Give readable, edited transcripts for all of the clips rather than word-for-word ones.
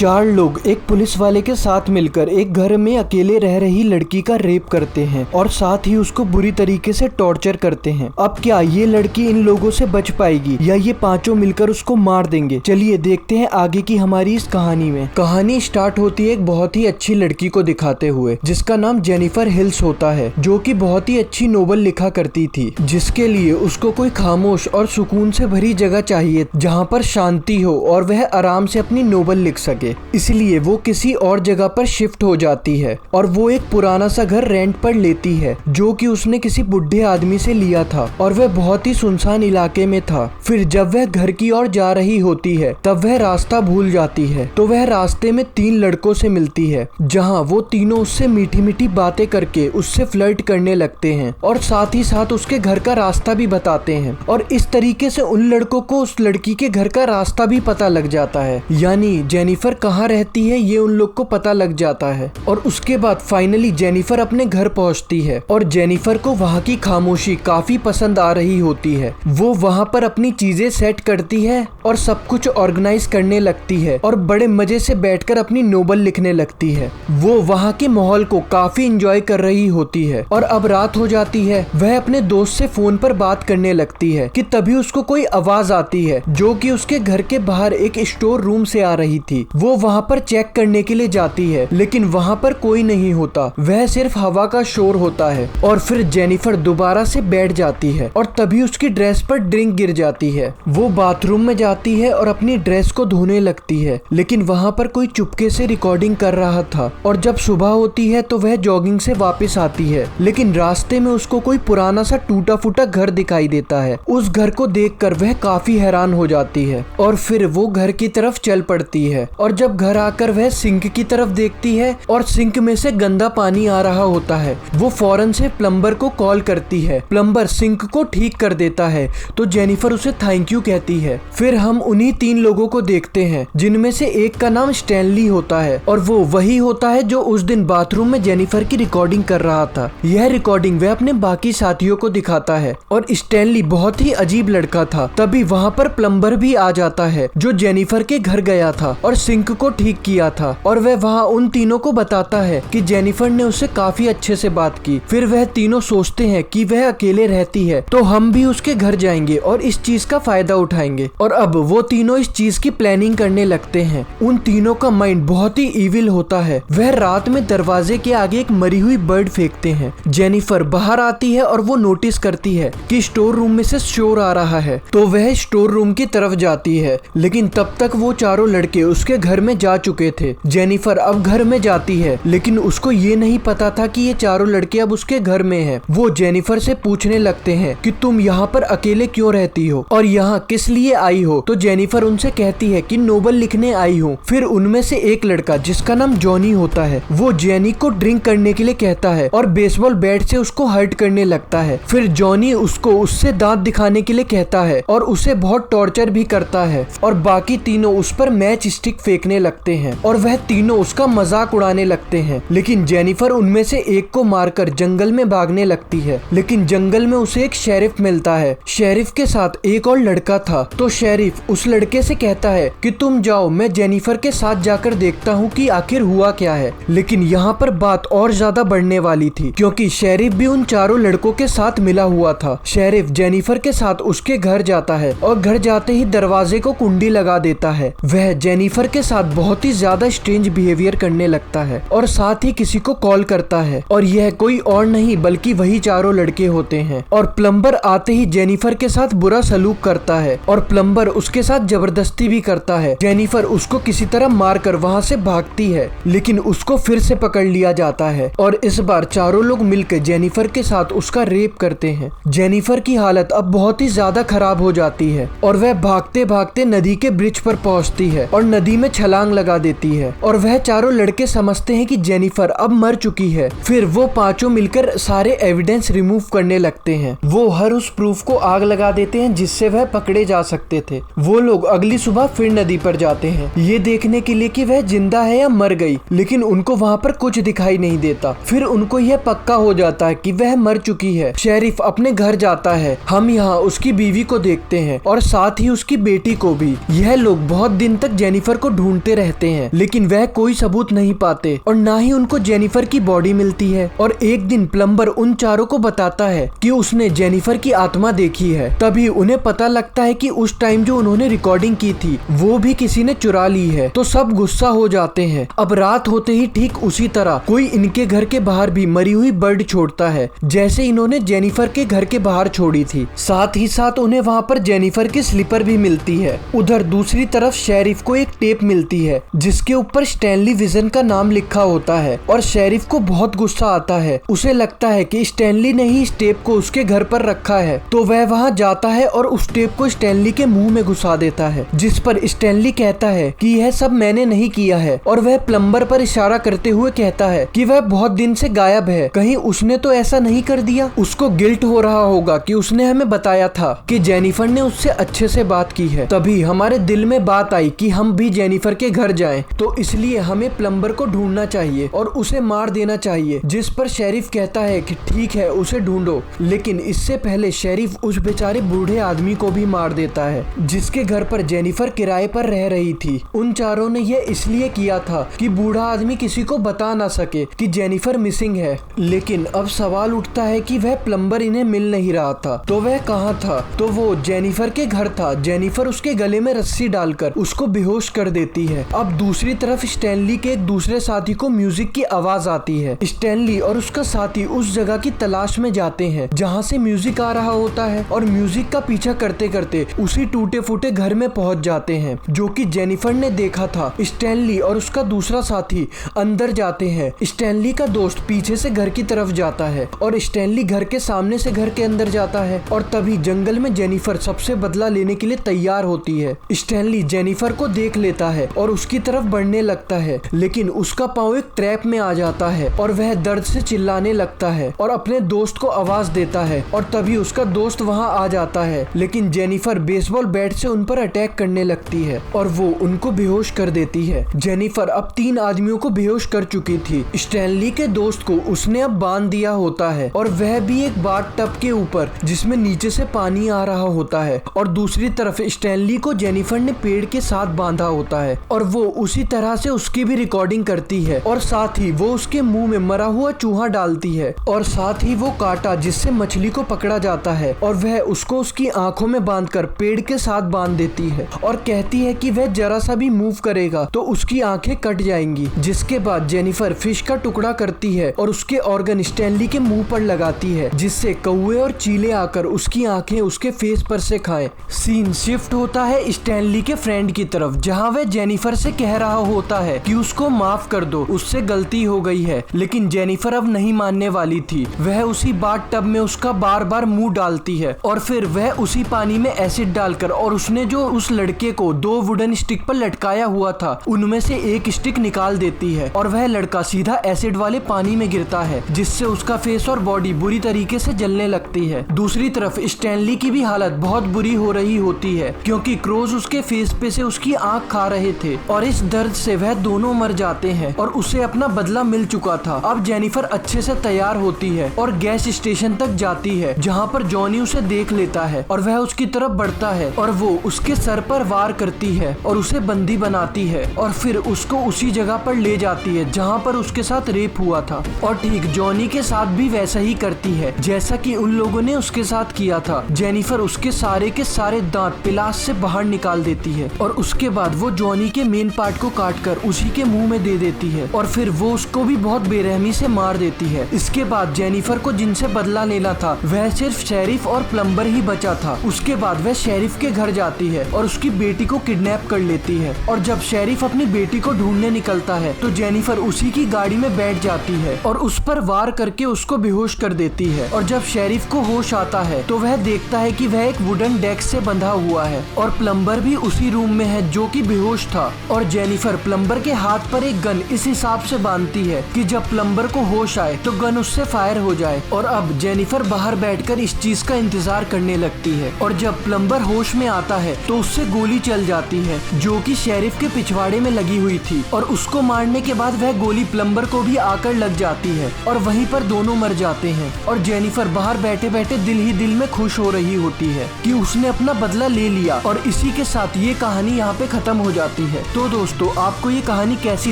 चार लोग एक पुलिस वाले के साथ मिलकर एक घर में अकेले रह रही लड़की का रेप करते हैं और साथ ही उसको बुरी तरीके से टॉर्चर करते हैं। अब क्या ये लड़की इन लोगों से बच पाएगी या ये पांचों मिलकर उसको मार देंगे? चलिए देखते हैं आगे की हमारी इस कहानी में। कहानी स्टार्ट होती है एक बहुत ही अच्छी लड़की को दिखाते हुए जिसका नाम जेनिफर हिल्स होता है, जो कि बहुत ही अच्छी नोवेल लिखा करती थी, जिसके लिए उसको कोई खामोश और सुकून से भरी जगह चाहिए जहाँ पर शांति हो और वह आराम से अपनी नोवेल लिख सके। इसलिए वो किसी और जगह पर शिफ्ट हो जाती है और वो एक पुराना सा घर रेंट पर लेती है जो कि उसने किसी बुढ़े आदमी से लिया था और वह बहुत ही सुनसान इलाके में था। फिर जब वह घर की ओर जा रही होती है तब वह रास्ता भूल जाती है, तो वह रास्ते में तीन लड़कों से मिलती है जहाँ वो तीनों उससे मीठी मीठी बातें करके उससे फ्लर्ट करने लगते हैं और साथ ही साथ उसके घर का रास्ता भी बताते हैं। और इस तरीके से उन लड़कों को उस लड़की के घर का रास्ता भी पता लग जाता है, यानी जेनिफर कहाँ रहती है ये उन लोग को पता लग जाता है। और उसके बाद फाइनली जेनिफर अपने घर पहुंचती है और जेनिफर को वहाँ की खामोशी काफी पसंद आ रही होती है। वो वहाँ पर अपनी चीजें सेट करती है और सब कुछ ऑर्गेनाइज करने लगती है और बड़े मजे से बैठकर अपनी नोवेल लिखने लगती है। वो वहाँ के माहौल को काफी एंजॉय कर रही होती है और अब रात हो जाती है। वह अपने दोस्त से फोन पर बात करने लगती है कि तभी उसको कोई आवाज आती है जो कि उसके घर के बाहर एक स्टोर रूम से आ रही थी। वो वहाँ पर चेक करने के लिए जाती है लेकिन वहाँ पर कोई नहीं होता, वह सिर्फ हवा का शोर होता है। और फिर जेनिफर दोबारा से बैठ जाती है और तभी उसकी ड्रेस पर ड्रिंक गिर जाती है। वो बाथरूम में जाती है और अपनी ड्रेस को धोने लगती है, लेकिन वहाँ पर कोई चुपके से रिकॉर्डिंग कर रहा था। और जब सुबह होती है तो वह जॉगिंग से वापस आती है, लेकिन रास्ते में उसको कोई पुराना सा टूटा फूटा घर दिखाई देता है। उस घर को देखकर वह काफी हैरान हो जाती है और फिर वो घर की तरफ चल पड़ती है। और जब घर आकर वह सिंक की तरफ देखती है और सिंक में से गंदा पानी आ रहा होता है। वो फौरन से प्लम्बर को कॉल करती है। प्लम्बर सिंक को ठीक कर देता है तो जेनिफर उसे थैंक यू कहती है। फिर हम उन्हीं तीन लोगों को देखते हैं जिनमें से एक का नाम स्टैनली होता है और वो वही होता है जो उस दिन बाथरूम में जेनिफर की रिकॉर्डिंग कर रहा था। यह रिकॉर्डिंग वह अपने बाकी साथियों को दिखाता है और स्टैनली बहुत ही अजीब लड़का था। तभी वहाँ पर प्लम्बर भी आ जाता है जो जेनिफर के घर गया था और सिंक को ठीक किया था। और वह वहाँ उन तीनों को बताता है कि जेनिफर ने उससे काफी अच्छे से बात की। फिर वह तीनों सोचते हैं कि वह अकेले रहती है तो हम भी उसके घर जाएंगे और इस चीज का फायदा उठाएंगे। और अब वो तीनों इस चीज की प्लानिंग करने लगते हैं। उन तीनों का माइंड बहुत ही इविल होता है। वह रात में दरवाजे के आगे एक मरी हुई बर्ड फेंकते हैं। जेनिफर बाहर आती है और वो नोटिस करती है कि स्टोर रूम में से शोर आ रहा है, तो वह स्टोर रूम की तरफ जाती है, लेकिन तब तक वो चारों लड़के उसके घर में जा चुके थे। जेनिफर अब घर में जाती है लेकिन उसको ये नहीं पता था कि ये चारों लड़के अब उसके घर में हैं। वो जेनिफर से पूछने लगते हैं कि तुम यहाँ पर अकेले क्यों रहती हो और यहाँ किस लिए आई हो? तो जेनिफर उनसे कहती है कि नोवेल लिखने आई हूँ। फिर उनमें से एक लड़का जिसका नाम जॉनी होता है वो जेनी को ड्रिंक करने के लिए कहता है और बेसबॉल बैट से उसको हर्ट करने लगता है। फिर जॉनी उसको उससे दांत दिखाने के लिए कहता है और उसे बहुत टॉर्चर भी करता है और बाकी तीनों उस पर मैच स्टिक फेंकने लगते हैं और वह तीनों उसका मजाक उड़ाने लगते हैं। लेकिन जेनिफर उनमें से एक को मारकर जंगल में भागने लगती है, लेकिन जंगल में उसे एक शेरिफ मिलता है। शेरिफ के साथ एक और लड़का था, तो शेरिफ उस लड़के से कहता है कि तुम जाओ, मैं जेनिफर के साथ जाकर देखता हूँ कि आखिर हुआ क्या है। लेकिन यहाँ पर बात और ज्यादा बढ़ने वाली थी क्योंकि शेरिफ भी उन चारों लड़कों के साथ मिला हुआ था। शेरिफ जेनिफर के साथ उसके घर जाता है और घर जाते ही दरवाजे को कुंडी लगा देता है। वह जेनिफर के साथ बहुत ही ज्यादा स्ट्रेंज बिहेवियर करने लगता है और साथ ही किसी को कॉल करता है और यह कोई और नहीं बल्कि वही चारों लड़के होते हैं। और प्लम्बर आते ही जेनिफर के साथ बुरा सलूक करता है और प्लम्बर उसके साथ जबरदस्ती भी करता है। जेनिफर उसको किसी तरह मारकर वहाँ से भागती है, लेकिन उसको फिर से पकड़ लिया जाता है और इस बार चारों लोग मिलकर जेनिफर के साथ उसका रेप करते हैं। जेनिफर की हालत अब बहुत ही ज्यादा खराब हो जाती है और वह भागते भागते नदी के ब्रिज पर पहुंचती है और नदी में छलांग लगा देती है और वह चारों लड़के समझते हैं कि जेनिफर अब मर चुकी है। फिर वो पांचों मिलकर सारे एविडेंस रिमूव करने लगते हैं। वो हर उस प्रूफ को आग लगा देते हैं जिससे वह पकड़े जा सकते थे। वो लोग अगली सुबह फिर नदी पर जाते हैं ये देखने के लिए कि वह जिंदा है या मर गई, लेकिन उनको वहाँ पर कुछ दिखाई नहीं देता। फिर उनको यह पक्का हो जाता है कि वह मर चुकी है। शेरिफ अपने घर जाता है। हम यहाँ उसकी बीवी को देखते हैं और साथ ही उसकी बेटी को भी। यह लोग बहुत दिन तक जेनिफर को ढूंढ ढूंढते रहते हैं, लेकिन वह कोई सबूत नहीं पाते और ना ही उनको जेनिफर की बॉडी मिलती है। और एक दिन प्लम्बर उन चारों को बताता है कि उसने जेनिफर की आत्मा देखी है। तभी उन्हें पता लगता है कि उस टाइम जो उन्होंने रिकॉर्डिंग की थी वो भी किसी ने चुरा ली है। तो सब गुस्सा हो जाते हैं। अब रात होते ही ठीक उसी तरह कोई इनके घर के बाहर भी मरी हुई बर्ड छोड़ता है, जैसे इन्होंने जेनिफर के घर के बाहर छोड़ी थी। साथ ही साथ उन्हें वहाँ पर जेनिफर की स्लीपर भी मिलती है। उधर दूसरी तरफ शेरिफ को एक टेप मिलती है जिसके ऊपर स्टैनली विजन का नाम लिखा होता है और शेरिफ को बहुत गुस्सा आता है। उसे लगता है कि स्टैनली ने ही इस टेप को उसके घर पर रखा है, तो वह वहाँ जाता है और उस टेप को स्टैनली के मुंह में घुसा देता है, जिस पर स्टैनली कहता है कि यह सब मैंने नहीं किया है। और वह प्लम्बर पर इशारा करते हुए कहता है कि वह बहुत दिन से गायब है, कहीं उसने तो ऐसा नहीं कर दिया। उसको गिल्ट हो रहा होगा कि उसने हमें बताया था कि जेनिफर ने उससे अच्छे से बात की है। तभी हमारे दिल में बात आई कि हम भी जेनिफर के घर जाएं, तो इसलिए हमें प्लम्बर को ढूंढना चाहिए और उसे मार देना चाहिए। जिस पर शेरिफ कहता है कि ठीक है, उसे ढूंढो। लेकिन इससे पहले शेरिफ उस बेचारे बूढ़े आदमी को भी मार देता है जिसके घर पर जेनिफर किराए पर रह रही थी। उन चारों ने यह इसलिए किया था कि बूढ़ा आदमी किसी को बता ना सके कि जेनिफर मिसिंग है। लेकिन अब सवाल उठता है कि वह प्लम्बर इन्हें मिल नहीं रहा था, तो वह कहाँ था? तो वो जेनिफर के घर था। जेनिफर उसके गले में रस्सी डालकर उसको बेहोश कर देती है। अब दूसरी तरफ स्टैनली के एक दूसरे साथी को म्यूजिक की आवाज आती है। स्टैनली और उसका साथी उस जगह की तलाश में जाते हैं जहाँ से म्यूजिक आ रहा होता है और म्यूजिक का पीछा करते करते उसी टूटे फूटे घर में पहुंच जाते हैं जो कि जेनिफर ने देखा था। स्टैनली और उसका दूसरा साथी अंदर जाते हैं। स्टैनली का दोस्त पीछे से घर की तरफ जाता है और स्टैनली घर के सामने से घर के अंदर जाता है और तभी जंगल में जेनिफर सबसे बदला लेने के लिए तैयार होती है। स्टैनली जेनिफर को देख लेता है और उसकी तरफ बढ़ने लगता है, लेकिन उसका पाँव एक ट्रैप में आ जाता है और वह दर्द से चिल्लाने लगता है और अपने दोस्त को आवाज देता है और तभी उसका दोस्त वहां आ जाता है। लेकिन जेनिफर बेसबॉल बैट से उन पर अटैक करने लगती है और वो उनको बेहोश कर देती है। जेनिफर अब 3 आदमियों को बेहोश कर चुकी थी। स्टैनली के दोस्त को उसने अब बांध दिया होता है और वह भी एक बाथ टब के ऊपर जिसमें नीचे से पानी आ रहा होता है। और दूसरी तरफ स्टैनली को जेनिफर ने पेड़ के साथ बांधा होता है और वो उसी तरह से उसकी भी रिकॉर्डिंग करती है और साथ ही वो उसके मुंह में मरा हुआ चूहा डालती है और साथ ही वो कांटा जिससे मछली को पकड़ा जाता है और वह उसको उसकी आंखों में बांधकर पेड़ के साथ बांध देती है और कहती है कि वह जरा सा भी मूव करेगा तो उसकी आंखें कट जाएंगी। जिसके बाद जेनिफर फिश का टुकड़ा करती है और उसके ऑर्गन स्टैनली के मुंह पर लगाती है जिससे कौवे और चीले आकर उसकी आंखें उसके फेस पर से खाएं। सीन शिफ्ट होता है स्टैनली के फ्रेंड की तरफ जहां वह जेनिफर से कह रहा होता है कि उसको माफ कर दो, उससे गलती हो गई है। लेकिन जेनिफर अब नहीं मानने वाली थी। वह उसी बाथ टब में उसका बार बार मुंह डालती है और फिर वह उसी पानी में एसिड डालकर और उसने जो उस लड़के को 2 वुडन स्टिक पर लटकाया हुआ था उनमें से एक स्टिक निकाल देती है और वह लड़का सीधा एसिड वाले पानी में गिरता है जिससे उसका फेस और बॉडी बुरी तरीके से जलने लगती है। दूसरी तरफ स्टैनली की भी हालत बहुत बुरी हो रही होती है क्योंकि क्रोज उसके फेस पे से उसकी आंख खा रहे थे और इस दर्द से वह दोनों मर जाते हैं और उसे अपना बदला मिल चुका था। अब जेनिफर अच्छे से तैयार होती है और गैस स्टेशन तक जाती है जहाँ पर जॉनी उसे देख लेता है और वह उसकी तरफ बढ़ता है और वो उसके सर पर वार करती है और उसे बंदी बनाती है और फिर उसको उसी जगह पर ले जाती है जहाँ पर उसके साथ रेप हुआ था और ठीक जॉनी के साथ भी वैसा ही करती है जैसा कि उन लोगों ने उसके साथ किया था। जेनिफर उसके सारे के सारे दांत पिलास से बाहर निकाल देती है और उसके बाद वो जॉनी के मेन पार्ट को काटकर उसी के मुंह में दे देती है और फिर वो उसको भी बहुत बेरहमी से मार देती है। इसके बाद जेनिफर को जिनसे बदला लेना था वह सिर्फ शेरिफ और प्लम्बर ही बचा था। उसके बाद वह शेरिफ के घर जाती है और उसकी बेटी को किडनैप कर लेती है और जब शेरिफ अपनी बेटी को ढूंढने निकलता है तो जेनिफर उसी की गाड़ी में बैठ जाती है और उस पर वार करके उसको बेहोश कर देती है। और जब शेरिफ को होश आता है तो वह देखता है कि वह एक वुडन डेस्क से बंधा हुआ है और प्लम्बर भी उसी रूम में है जो कि बेहोश था। और जेनिफर प्लम्बर के हाथ पर एक गन इस हिसाब से बांधती है कि जब प्लम्बर को होश आए तो गन उससे फायर हो जाए। और अब जेनिफर बाहर बैठकर इस चीज का इंतजार करने लगती है और जब प्लम्बर होश में आता है तो उससे गोली चल जाती है जो कि शेरिफ के पिछवाड़े में लगी हुई थी और उसको मारने के बाद वह गोली प्लम्बर को भी आकर लग जाती है और वहीं पर दोनों मर जाते हैं। और जेनिफर बाहर बैठे बैठे दिल ही दिल में खुश हो रही होती है कि उसने अपना बदला ले लिया। और इसी के साथ ये कहानी यहाँ पे खत्म हो जाती है। जाती है। तो दोस्तों, आपको ये कहानी कैसी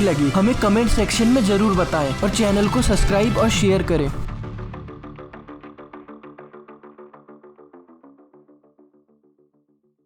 लगी हमें कमेंट सेक्शन में जरूर बताएं और चैनल को सब्सक्राइब और शेयर करें।